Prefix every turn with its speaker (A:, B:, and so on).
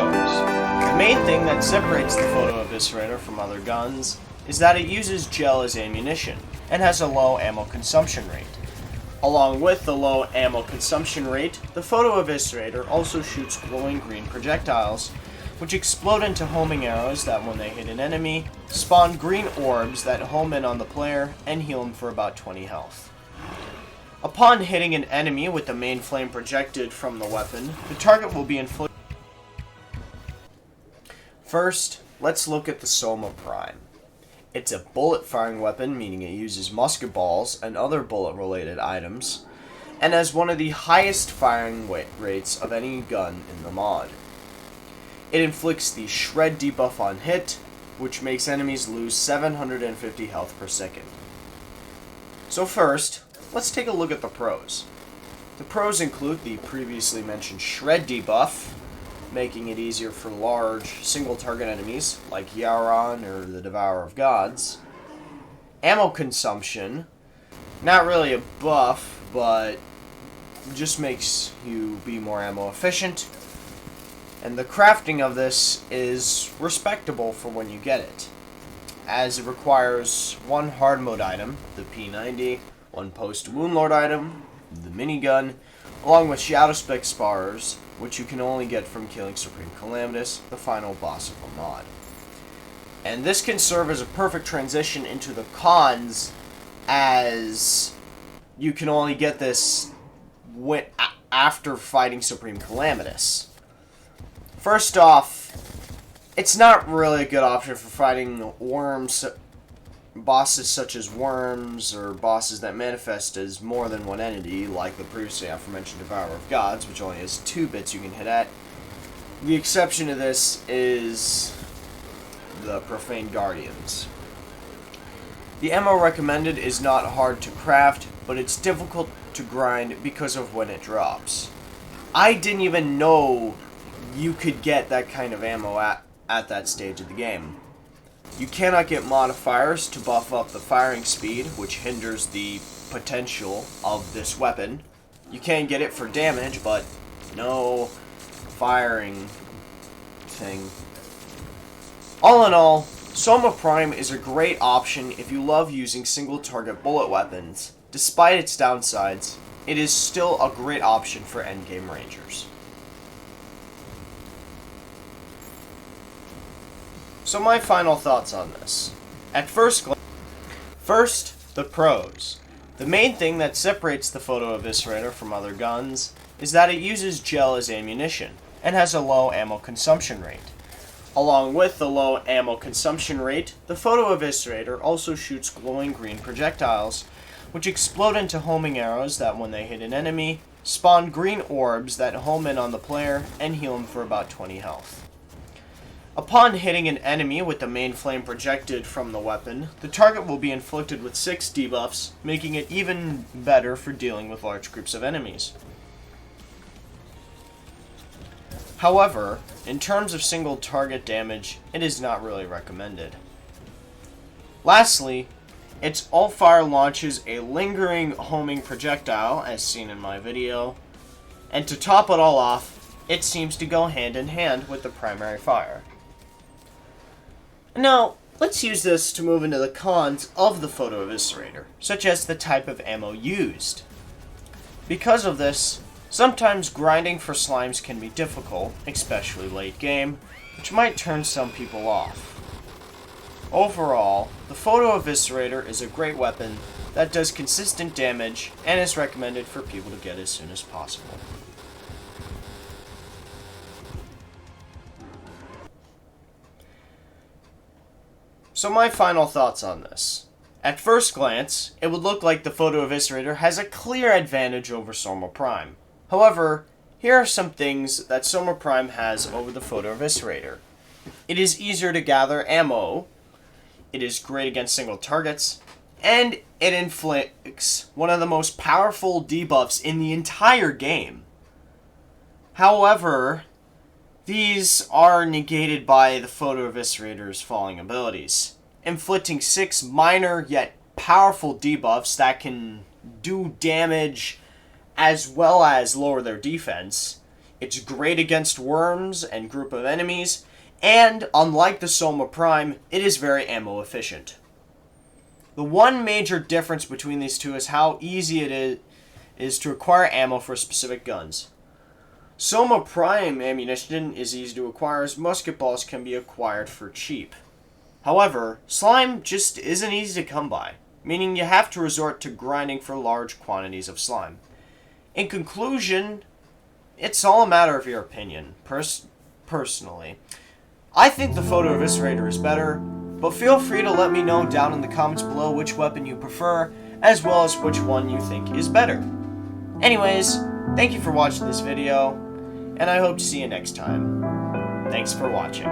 A: Pros. The main thing that separates the PhotoEviserator from other guns is that it uses gel as ammunition and has a low ammo consumption rate. Along with the low ammo consumption rate, the PhotoEviserator also shoots glowing green projectiles, which explode into homing arrows that, when they hit an enemy, spawn green orbs that home in on the player and heal him for about 20 health. Upon hitting an enemy with the main flame projected from the weapon, the target will be inflicted. First, let's look at the Soma Prime. It's a bullet-firing weapon, meaning it uses musket balls and other bullet-related items, and has one of the highest firing rates of any gun in the mod. It inflicts the Shred debuff on hit, which makes enemies lose 750 health per second. So first, let's take a look at the pros. The pros include the previously mentioned Shred debuff, making it easier for large single-target enemies like Yaron or the Devourer of Gods. Ammo consumption, not really a buff, but just makes you be more ammo efficient. And the crafting of this is respectable for when you get it, as it requires one hard mode item, the P90, one post Woundlord item, the minigun, along with Shadow Spec spars, which you can only get from killing Supreme Calamitous, the final boss of the mod. And this can serve as a perfect transition into the cons, as you can only get this after fighting Supreme Calamitous. First off, it's not really a good option for fighting worms, bosses such as worms, or bosses that manifest as more than one entity, like the previously aforementioned Devourer of Gods, which only has 2 bits you can hit at. The exception to this is the Profane Guardians. The ammo recommended is not hard to craft, but it's difficult to grind because of when it drops. I didn't even know you could get that kind of ammo at that stage of the game. You cannot get modifiers to buff up the firing speed, which hinders the potential of this weapon. You can get it for damage, but no firing thing. All in all, Soma Prime is a great option if you love using single-target bullet weapons. Despite its downsides, it is still a great option for endgame rangers. So my final thoughts on this. At first glance, the pros. The main thing that separates the PhotoEviserator from other guns is that it uses gel as ammunition and has a low ammo consumption rate. Along with the low ammo consumption rate, the PhotoEviserator also shoots glowing green projectiles, which explode into homing arrows that, when they hit an enemy, spawn green orbs that home in on the player and heal him for about 20 health. Upon hitting an enemy with the main flame projected from the weapon, the target will be inflicted with 6 debuffs, making it even better for dealing with large groups of enemies. However, in terms of single target damage, it is not really recommended. Lastly, its all-fire launches a lingering homing projectile, as seen in my video, and to top it all off, it seems to go hand in hand with the primary fire. Now, let's use this to move into the cons of the PhotoEviserator, such as the type of ammo used. Because of this, sometimes grinding for slimes can be difficult, especially late game, which might turn some people off. Overall, the PhotoEviserator is a great weapon that does consistent damage and is recommended for people to get as soon as possible. So my final thoughts on this. At first glance, it would look like the PhotoEviserator has a clear advantage over Soma Prime. However, here are some things that Soma Prime has over the PhotoEviserator. It is easier to gather ammo, it is great against single targets, and it inflicts one of the most powerful debuffs in the entire game. However, these are negated by the PhotoEviserator's falling abilities, inflicting 6 minor yet powerful debuffs that can do damage as well as lower their defense, It's great against worms and group of enemies, and unlike the Soma Prime, it is very ammo efficient. The one major difference between these two is how easy it is to acquire ammo for specific guns. Soma Prime ammunition is easy to acquire as musket balls can be acquired for cheap. However, slime just isn't easy to come by, meaning you have to resort to grinding for large quantities of slime. In conclusion, it's all a matter of your opinion. Personally, I think the PhotoEviserator is better, but feel free to let me know down in the comments below which weapon you prefer, as well as which one you think is better. Anyways, thank you for watching this video, and I hope to see you next time. Thanks for watching.